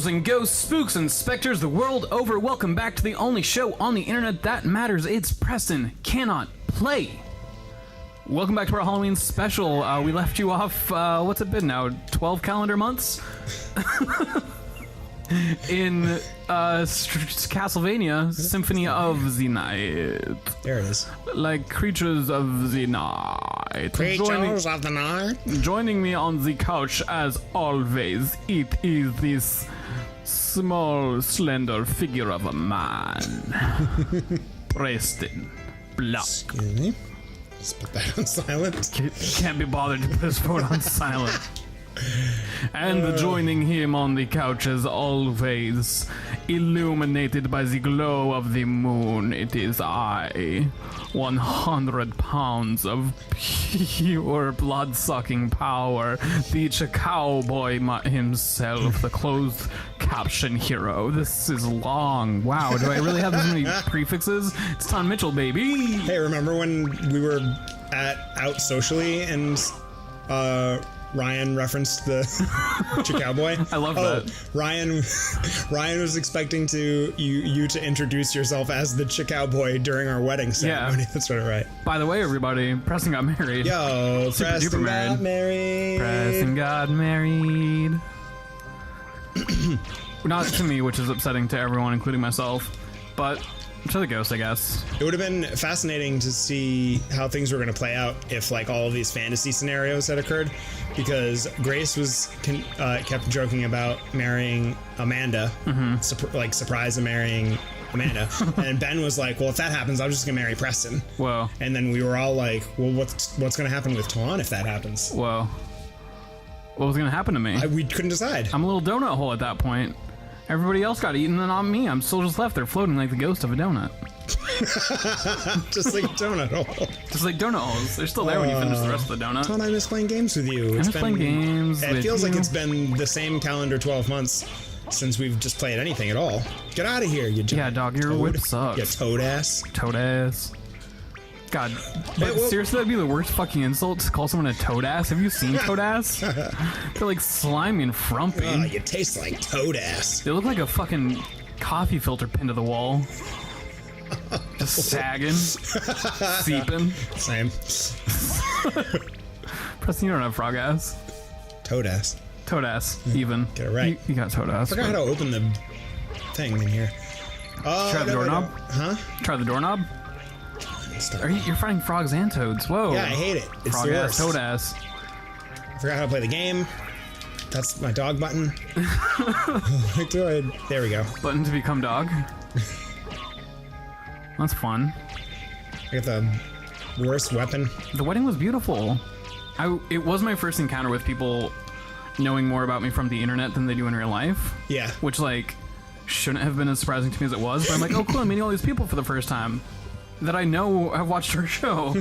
Ghouls and ghosts, spooks and specters the world over, welcome back to the only show on the internet that matters. It's Preston Cannot Play. Welcome back to our Halloween special. We left you off, what's it been now, 12 calendar months? In Castlevania, Symphony of the Night. There it is. Like creatures of the night. Creatures of the night. Joining me on the couch, as always, it is this small, slender figure of a man. Preston Block. Excuse me. Just put that on silent. Can't be bothered to put his phone on silent. And joining him on the couch, as always, illuminated by the glow of the moon, it is I. 100 pounds of pure blood-sucking power, the cowboy himself, the closed caption hero. This is long. Wow, do I really have this many prefixes? It's Taun Mitchell, baby! Hey, remember when we were out socially and Ryan referenced the cowboy? I love that. Ryan was expecting you to introduce yourself as the cowboy during our wedding ceremony. Yeah. That's right. By the way, everybody, Preston got married. Yo, Preston got married. Preston got married. Not to me, which is upsetting to everyone, including myself, but to the ghost, I guess. It would have been fascinating to see how things were going to play out if, like, all of these fantasy scenarios had occurred, because Grace kept joking about marrying Amanda, surprise marrying Amanda, and Ben was like, "Well, if that happens, I'm just going to marry Preston." Whoa! And then we were all like, "Well, what's going to happen with Taun if that happens?" Whoa! What was going to happen to me? We couldn't decide. I'm a little donut hole at that point. Everybody else got eaten and not me. I'm still just left there floating like the ghost of a donut. Just like a donut hole. Just like donut holes. They're still there when you finish the rest of the donut. Taun, I miss playing games with you. I miss playing games It with feels like you. it's been the same calendar 12 months since we've just played anything at all. Get out of here, you Yeah, dog, your whip sucks. You toad ass. Toad ass. God, seriously, that'd be the worst fucking insult to call someone a toad ass. Have you seen toad ass? They're like slimy and frumpy. Oh, you taste like toad ass. They look like a fucking coffee filter pinned to the wall. Just sagging. Seeping. Same. Preston, you don't have frog ass. Toad ass. Toad ass, even. Get it right. You got toad ass. I forgot how to open the thing in here. Try the doorknob? Huh? Try the doorknob? You're fighting frogs and toads. Whoa. Yeah, I hate it. It's frog the ass, worst. toad ass. I forgot how to play the game. That's my dog button. There we go. Button to become dog. That's fun. I got the worst weapon. The wedding was beautiful. It was my first encounter with people knowing more about me from the internet than they do in real life. Yeah. Which, like, shouldn't have been as surprising to me as it was. But I'm like, oh, cool, I'm meeting all these people for the first time that I know have watched our show.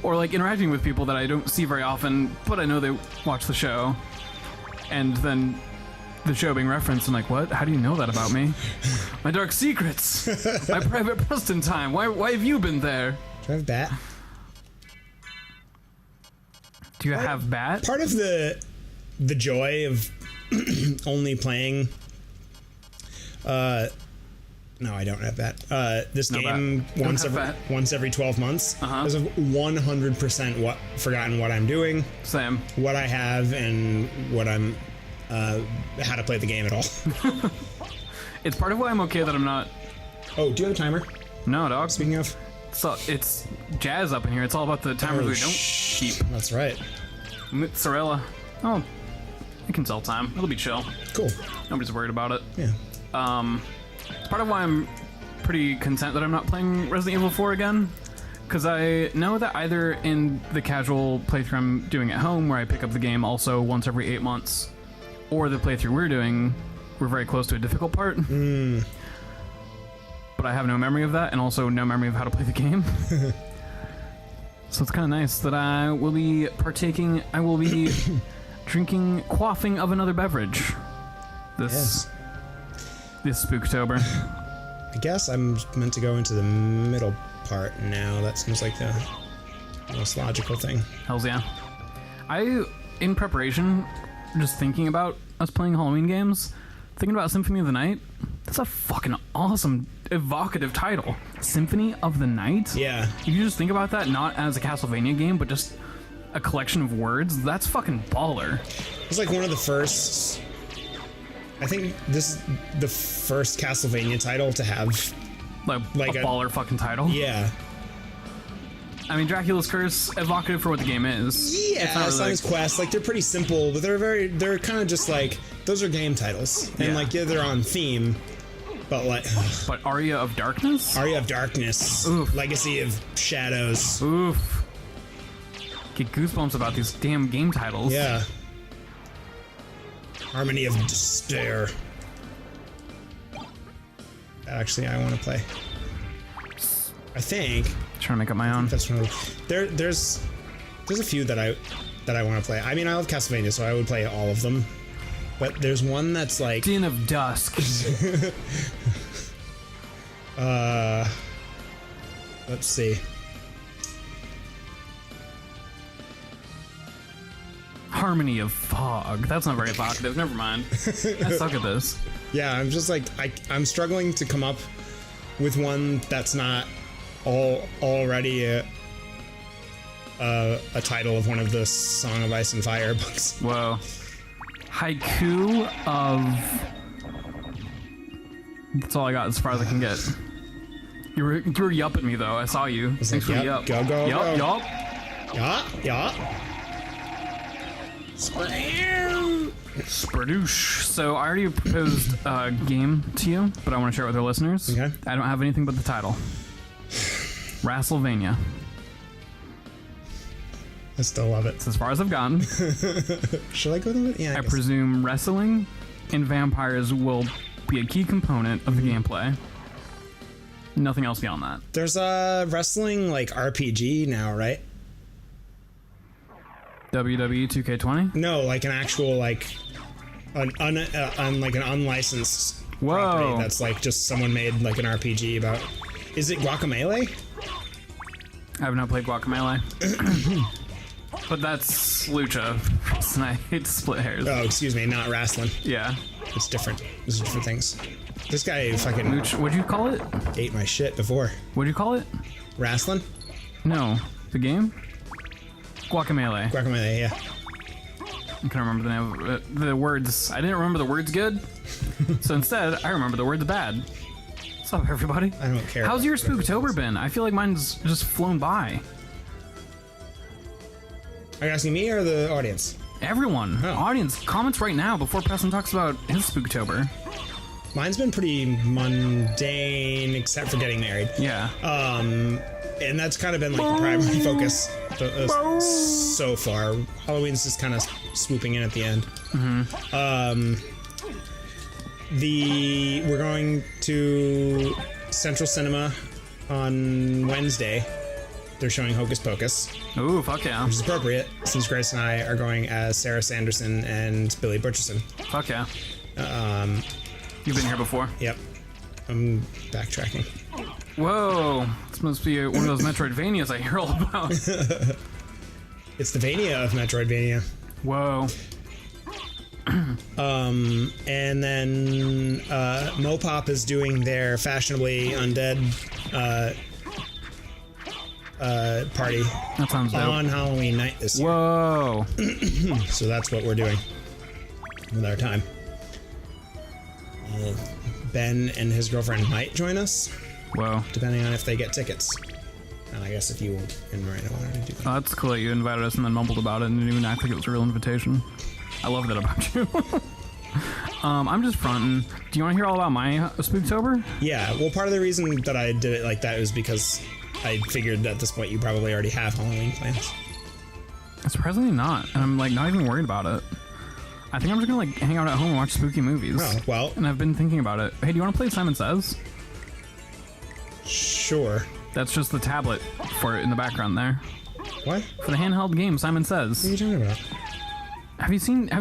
Or, like, interacting with people that I don't see very often, but I know they watch the show. And then the show being referenced, I'm like, what? How do you know that about me? My dark secrets. My private Preston time. Why have you been there? Do I have bat? Do you have bat? Part of the joy of only playing no, I don't have that. This game once every 12 months. I've 100% forgotten what I'm doing. Same. What I have and what I'm how to play the game at all. It's part of why I'm okay that I'm not. Oh, do you have a timer? No, dog. Speaking of, so it's jazz up in here. It's all about the timers we don't keep. That's right. Mozzarella. Oh, I can tell time. It'll be chill. Cool. Nobody's worried about it. Yeah. It's part of why I'm pretty content that I'm not playing Resident Evil 4 again. Because I know that either in the casual playthrough I'm doing at home, where I pick up the game also once every 8 months, or the playthrough we're doing, we're very close to a difficult part. But I have no memory of that, and also no memory of how to play the game. So it's kind of nice that I will be drinking, quaffing of another beverage this Spooktober. I guess I'm meant to go into the middle part now. That seems like the most logical thing. Hells yeah. In preparation, just thinking about us playing Halloween games, Thinking about Symphony of the Night, that's a fucking awesome, evocative title. Symphony of the Night? Yeah. If you just think about that, not as a Castlevania game, but just a collection of words, that's fucking baller. It's like one of the first... I think this is the first Castlevania title to have... Like a baller fucking title. Yeah. I mean, Dracula's Curse, evocative for what the game is. Yeah, Simon's Quest, like, they're pretty simple, but they're kind of just like, those are game titles. And, like, yeah, they're on theme, but, like... But Aria of Darkness? Aria of Darkness. Oof. Legacy of Shadows. Oof. Get goosebumps about these damn game titles. Yeah. Harmony of Despair. Actually, I want to play. I think... Trying to make up my own. That's one of there's a few that I want to play. I mean, I love Castlevania, so I would play all of them. But there's one that's like Din of Dusk. Let's see. Harmony of Fog. That's not very evocative. Never mind. I suck at this. Yeah, I'm just like I'm struggling to come up with one that's not already a title of one of the Song of Ice and Fire books. Whoa. Haiku of... That's all I got as far as I can get. You were yupping me though. I saw you. Thanks for the yup. Go. Yup. Yeah. Spradoosh. So I already proposed a game to you, but I want to share it with our listeners. Okay. I don't have anything but the title. Wrasslevania. I still love it. It's as far as I've gotten. Should I go to it? Yeah, I presume wrestling and vampires will be a key component of the gameplay. Nothing else beyond that. There's a wrestling like RPG now, right? WWE 2K20? No, like an actual like an unlicensed Whoa. property that's like just someone made like an RPG about. Is it Guacamelee? I have not played Guacamelee. But that's Lucha. And I hate to split hairs. Oh, excuse me, not wrestling. Yeah. It's different. These are different things. This guy fucking Lucha, what'd you call it? ate my shit before. What'd you call it? Wrestling? No. The game? Guacamelee. Guacamelee, yeah. I can't remember the name of it. The words. I didn't remember the words good. So instead, I remember the words bad. What's up, everybody? I don't care. How's your Spooktober been? I feel like mine's just flown by. Are you asking me or the audience? Everyone, Oh. audience, comments right now before Preston talks about his Spooktober. Mine's been pretty mundane, except for getting married. Yeah. And that's kind of been like the primary focus so far. Halloween's just kind of swooping in at the end. We're going to Central Cinema on Wednesday. They're showing Hocus Pocus, Ooh, fuck yeah. which is appropriate since Grace and I are going as Sarah Sanderson and Billy Butcherson. Fuck yeah. You've been here before. Yep. I'm backtracking. Whoa. This must be one of those Metroidvanias I hear all about. It's the Vania of Metroidvania. Whoa. And then Mopop is doing their fashionably undead party That sounds dope. on Halloween night this year. Whoa. So that's what we're doing with our time. Ben and his girlfriend might join us, Whoa. depending on if they get tickets. And I guess if you and Marina wanted to do that. Oh, that's cool that you invited us and then mumbled about it and didn't even act like it was a real invitation. I love that about you. I'm just fronting. Do you want to hear all about my Spooktober? Yeah, well, part of the reason that I did it like that was because I figured at this point you probably already have Halloween plans. Surprisingly not. And I'm like not even worried about it. I think I'm just gonna like hang out at home and watch spooky movies. Oh, well. And I've been thinking about it. Hey, do you want to play Simon Says? Sure. That's just the tablet for it in the background there. What? For the handheld game, Simon Says. What are you talking about? Have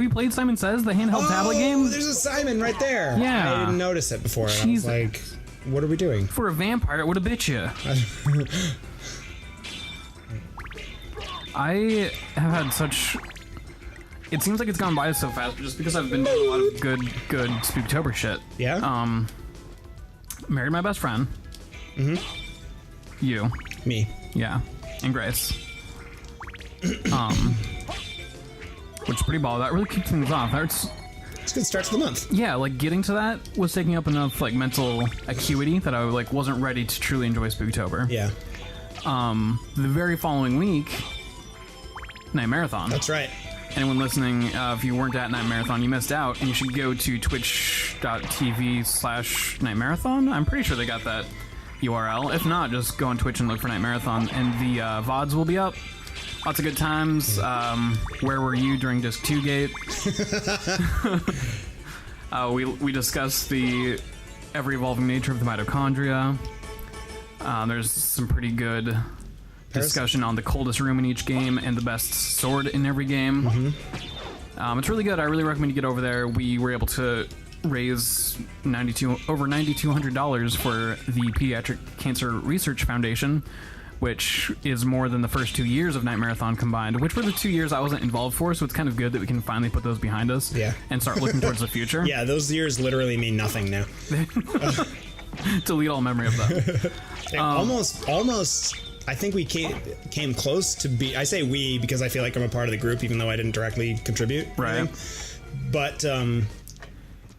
you played Simon Says, the handheld tablet game? There's a Simon right there. Yeah. I didn't notice it before. And I was Jesus. like, what are we doing? For a vampire, it would have bit you. I have had such it seems like it's gone by so fast, just because I've been doing a lot of good Spooktober shit. Yeah? Married my best friend. Mm-hmm. You. Me. Yeah. And Grace. Which is pretty ball. That really keeps things off. It's a good start to the month. Yeah, like getting to that was taking up enough like mental acuity that I like wasn't ready to truly enjoy Spooktober. Yeah. The very following week, Night Marathon. That's right. Anyone listening, if you weren't at Night Marathon, you missed out, and you should go to twitch.tv/Night Marathon. I'm pretty sure they got that URL. If not, just go on Twitch and look for Night Marathon, and the VODs will be up. Lots of good times. Where were you during Disc 2 Gate? We discussed the ever-evolving nature of the mitochondria. There's some pretty good discussion on the coldest room in each game and the best sword in every game. Mm-hmm. It's really good. I really recommend you get over there. We were able to raise over $9,200 for the Pediatric Cancer Research Foundation, which is more than the first 2 years of Night Marathon combined, which were the 2 years I wasn't involved for, so it's kind of good that we can finally put those behind us and start looking towards the future. Yeah, those years literally mean nothing now. Delete all memory of them. Almost, I think we came close to be... I say we because I feel like I'm a part of the group, even though I didn't directly contribute. Right. But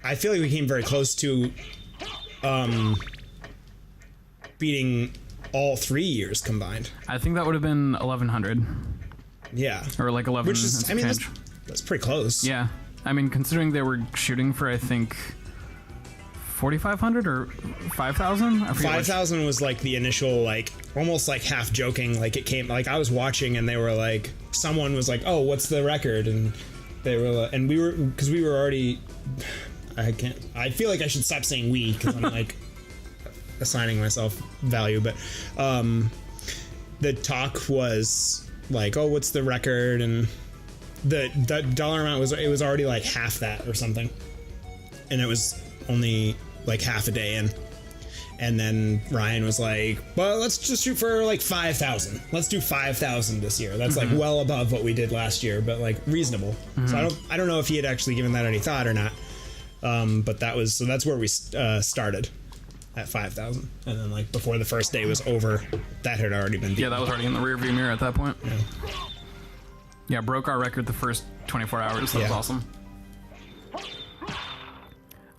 I feel like we came very close to beating all 3 years combined. I think that would have been 1,100. Yeah. Or like 11. Which is, I mean, that's pretty close. Yeah. I mean, considering they were shooting for, I think, 4,500 or 5,000? 5,000 was like the initial, like, almost like half joking. Like, it came, like, I was watching and they were like, someone was like, oh, what's the record? And they were, and we were, because we were already, I feel like I should stop saying we, because I'm like assigning myself value, but the talk was like, oh, what's the record? And the dollar amount was, it was already like half that or something. And it was only like half a day in. And then Ryan was like, well, let's just shoot for like 5,000. Let's do 5,000 this year. That's like well above what we did last year, but like reasonable. So I don't know if he had actually given that any thought or not. But that's where we started at 5,000. And then like before the first day was over, that had already been beaten. Yeah, that was already in the rearview mirror at that point. Yeah, broke our record the first 24 hours. That was awesome.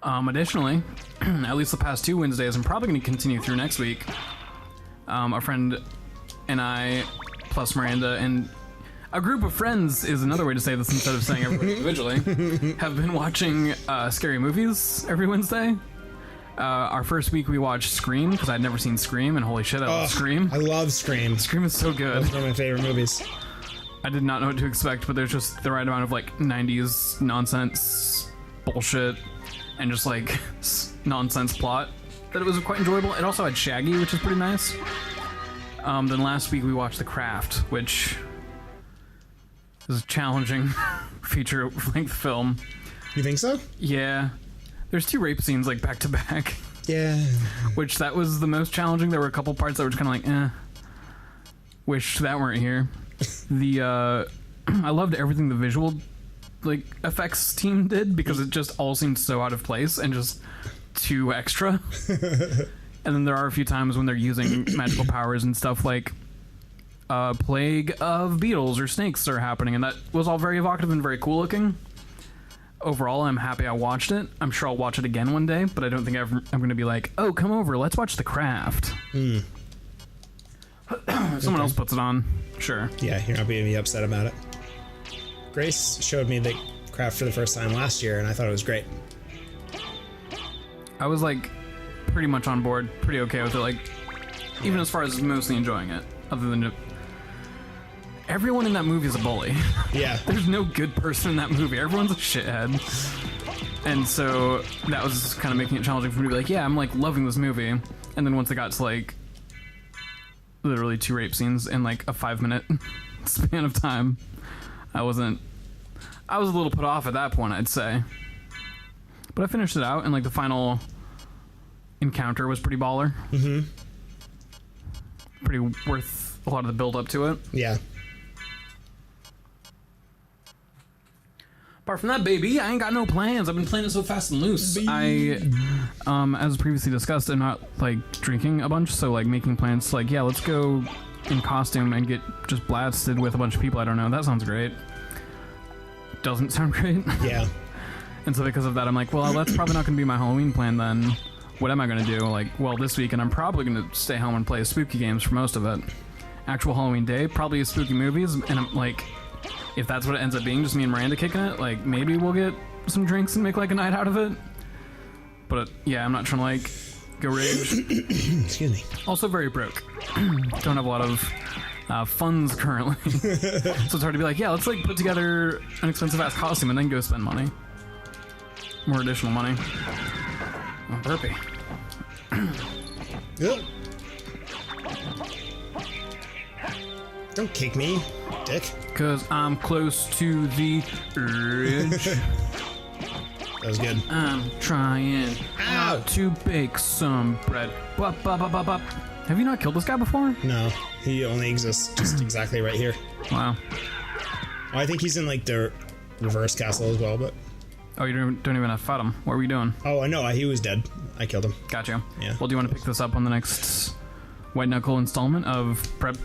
Additionally, at least the past 2 Wednesdays, I'm probably going to continue through next week. A friend and I, plus Miranda, and a group of friends is another way to say this instead of saying everybody individually, have been watching scary movies every Wednesday. Our first week we watched Scream, because I'd never seen Scream, and holy shit, I love Scream. I love Scream. Scream is so good. That's one of my favorite movies. I did not know what to expect, but there's just the right amount of like 90s nonsense bullshit and just like nonsense plot that it was quite enjoyable. It also had Shaggy, which is pretty nice. Then last week we watched The Craft, which is a challenging feature-length film. You think so? Yeah. There's 2 rape scenes like back to back. Yeah. Which that was the most challenging. There were a couple parts that were just kind of like, eh. Wish that weren't here. I loved everything the visual like effects team did because it just all seemed so out of place and just too extra. And then there are a few times when they're using magical powers and stuff like a plague of beetles or snakes are happening, and that was all very evocative and very cool looking. Overall, I'm happy I watched it. I'm sure I'll watch it again one day, but I don't think I'm going to be like, oh, come over, let's watch The Craft. Someone else puts it on, sure. Yeah, you're not going to be upset about it. Grace showed me The Craft for the first time last year, and I thought it was great. I was like pretty much on board, pretty okay with it, like even as far as mostly enjoying it, other than everyone in that movie is a bully. Yeah. There's no good person in that movie. Everyone's a shithead. And so that was kind of making it challenging for me to be like, yeah, I'm like loving this movie. And then once it got to like literally 2 rape scenes in like a 5-minute span of time, I was a little put off at that point, I'd say. But I finished it out, and like the final encounter was pretty baller. Pretty worth a lot of the build up to it. Yeah. Apart from that, baby, I ain't got no plans. I've been playing it so fast and loose. I, as previously discussed, I'm not, like, drinking a bunch, so, like, making plans, like, yeah, let's go in costume and get just blasted with a bunch of people I don't know. That sounds great. Doesn't sound great. Yeah. And so because of that, I'm like, well, that's probably not going to be my Halloween plan then. What am I going to do? Like, well, this weekend I'm probably going to stay home and play spooky games for most of it. Actual Halloween day, probably spooky movies, and I'm like, if that's what it ends up being, just me and Miranda kicking it, like, maybe we'll get some drinks and make, like, a night out of it. But, yeah, I'm not trying to, like, go rage. Excuse me. Also very broke. Don't have a lot of funds currently. So it's hard to be like, yeah, let's, like, put together an expensive-ass costume and then go spend money. More additional money. Oh, burpee. Yep. Don't kick me, dick. Because I'm close to the edge. That was good. I'm trying out to bake some bread. Bop, bop, bop, bop, bop. Have you not killed this guy before? No, he only exists just exactly right here. Wow. I think he's in like the reverse castle as well, but... Oh, you don't even have to fight him. What were you doing? Oh, no, he was dead. I killed him. Gotcha. Yeah. Well, do you want to pick this up on the next White Knuckle installment of Prep?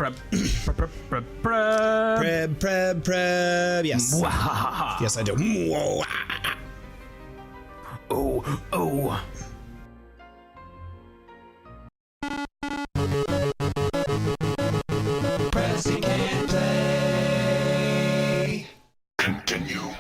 Yes. Yes, I do. Oh. Press can't play. Continue.